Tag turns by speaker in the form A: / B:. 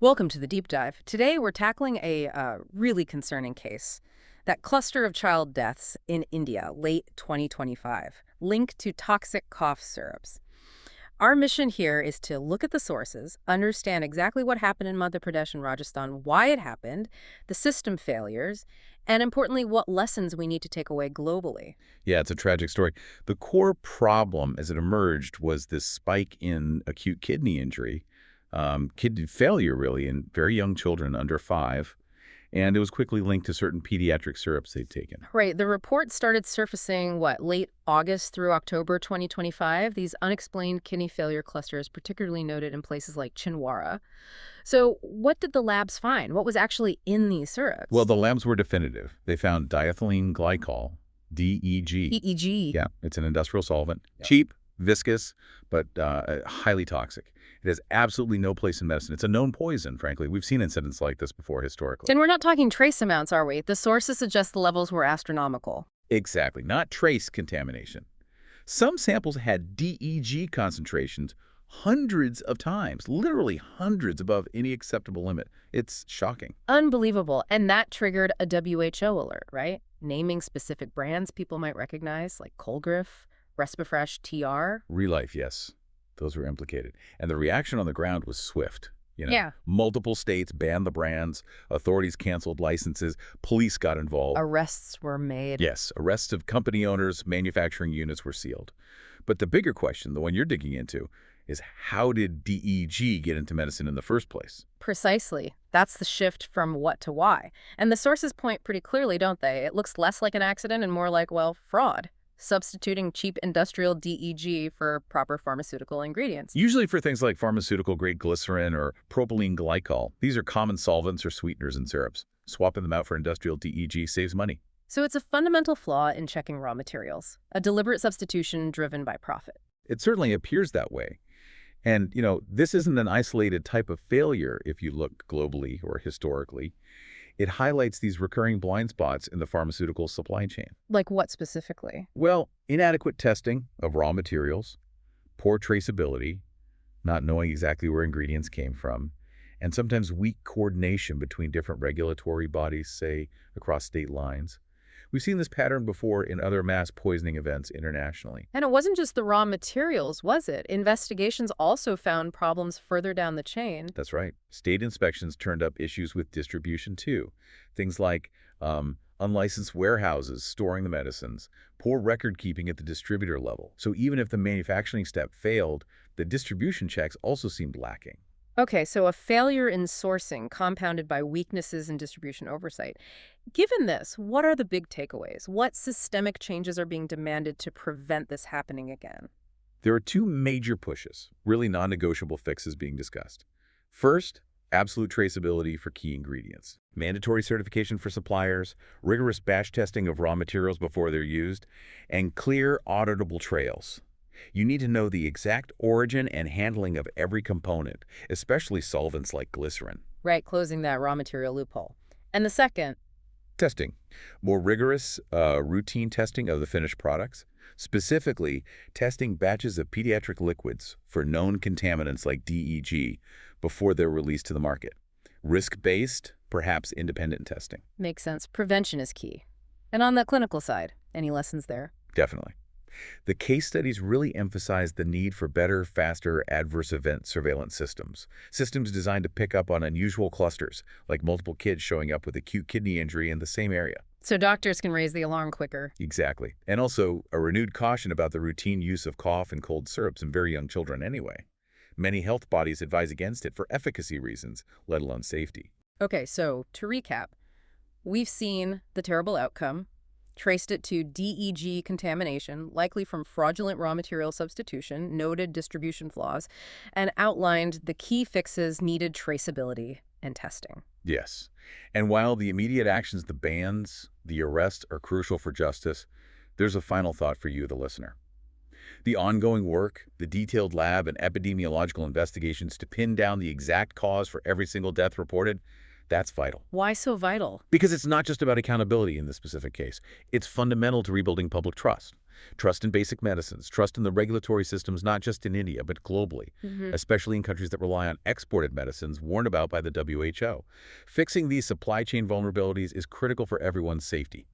A: Welcome to the deep dive. Today we're tackling a really concerning case. That cluster of child deaths in India, late 2025, linked to toxic cough syrups. Our mission here is to look at the sources, understand exactly what happened in Madhya Pradesh and Rajasthan, why it happened, the system failures, and importantly, what lessons we need to take away globally.
B: Yeah, it's a tragic story. The core problem as it emerged was this spike in acute kidney injury, kidney failure really, in very young children under 5, and it was quickly linked to certain pediatric syrups they'd taken.
A: Right, the report started surfacing, late August through October 2025, these unexplained kidney failure clusters, particularly noted in places like Chinwara. So what did the labs find? What was actually in these
B: Well,
A: syrups?
B: the labs were definitive. They found diethylene glycol, DEG.
A: EEG.
B: Yeah, it's an industrial solvent.
A: Yep.
B: Cheap, viscous, but highly toxic. It has absolutely no place in medicine. It's a known poison, frankly. We've seen incidents like this before historically.
A: And we're not talking trace amounts, are we? The sources suggest the levels were astronomical.
B: Exactly, not trace contamination. Some samples had DEG concentrations hundreds of times, literally hundreds above any acceptable limit. It's shocking.
A: Unbelievable. And that triggered a WHO alert, right? Naming specific brands people might recognize, like Colgriff, Respifresh, TR.
B: Relife, yes. Those were implicated. And the reaction on the ground was swift.
A: Yeah.
B: Multiple states banned the brands, authorities canceled licenses, police got involved.
A: Arrests were made.
B: Yes, arrests of company owners, manufacturing units were sealed. But the bigger question, the one you're digging into, is how did DEG get into medicine in the first place?
A: Precisely. That's the shift from what to why. And the sources point pretty clearly, don't they? It looks less like an accident and more like, fraud. Substituting cheap industrial DEG for proper pharmaceutical ingredients.
B: Usually for things like pharmaceutical-grade glycerin or propylene glycol. These are common solvents or sweeteners in syrups. Swapping them out for industrial DEG saves money.
A: So it's a fundamental flaw in checking raw materials, a deliberate substitution driven by profit.
B: It certainly appears that way. And, this isn't an isolated type of failure if you look globally or historically. It highlights these recurring blind spots in the pharmaceutical supply chain.
A: Like what specifically?
B: Well, inadequate testing of raw materials, poor traceability, not knowing exactly where ingredients came from, and sometimes weak coordination between different regulatory bodies, say, across state lines. We've seen this pattern before in other mass poisoning events internationally.
A: And it wasn't just the raw materials, was it? Investigations also found problems further down the chain.
B: That's right. State inspections turned up issues with distribution, too. Things like unlicensed warehouses storing the medicines, poor record keeping at the distributor level. So even if the manufacturing step failed, the distribution checks also seemed lacking.
A: Okay, so a failure in sourcing compounded by weaknesses in distribution oversight. Given this, what are the big takeaways? What systemic changes are being demanded to prevent this happening again?
B: There are two major pushes, really non-negotiable fixes being discussed. First, absolute traceability for key ingredients. Mandatory certification for suppliers, rigorous batch testing of raw materials before they're used, and clear auditable trails. You need to know the exact origin and handling of every component, especially solvents like glycerin.
A: Right, closing that raw material loophole. And the second,
B: Testing. More rigorous, routine testing of the finished products. Specifically, testing batches of pediatric liquids for known contaminants like DEG before they're released to the market. Risk-based, perhaps independent testing.
A: makes sense. Prevention is key. And on the clinical side, any lessons there?
B: Definitely. The case studies really emphasize the need for better, faster adverse event surveillance systems. Systems designed to pick up on unusual clusters, like multiple kids showing up with acute kidney injury in the same area.
A: So doctors can raise the alarm quicker.
B: Exactly. And also a renewed caution about the routine use of cough and cold syrups in very young children anyway. Many health bodies advise against it for efficacy reasons, let alone safety.
A: Okay, so to recap, we've seen the terrible outcome, traced it to DEG contamination, likely from fraudulent raw material substitution, noted distribution flaws, and outlined the key fixes needed traceability and testing.
B: Yes. And while the immediate actions, the bans, the arrests are crucial for justice, there's a final thought for you, the listener. The ongoing work, the detailed lab and epidemiological investigations to pin down the exact cause for every single death reported, that's vital.
A: Why so vital?
B: Because it's not just about accountability in this specific case. It's fundamental to rebuilding public trust. Trust in basic medicines, trust in the regulatory systems not just in India but globally, especially in countries that rely on exported medicines warned about by the WHO. Fixing these supply chain vulnerabilities is critical for everyone's safety.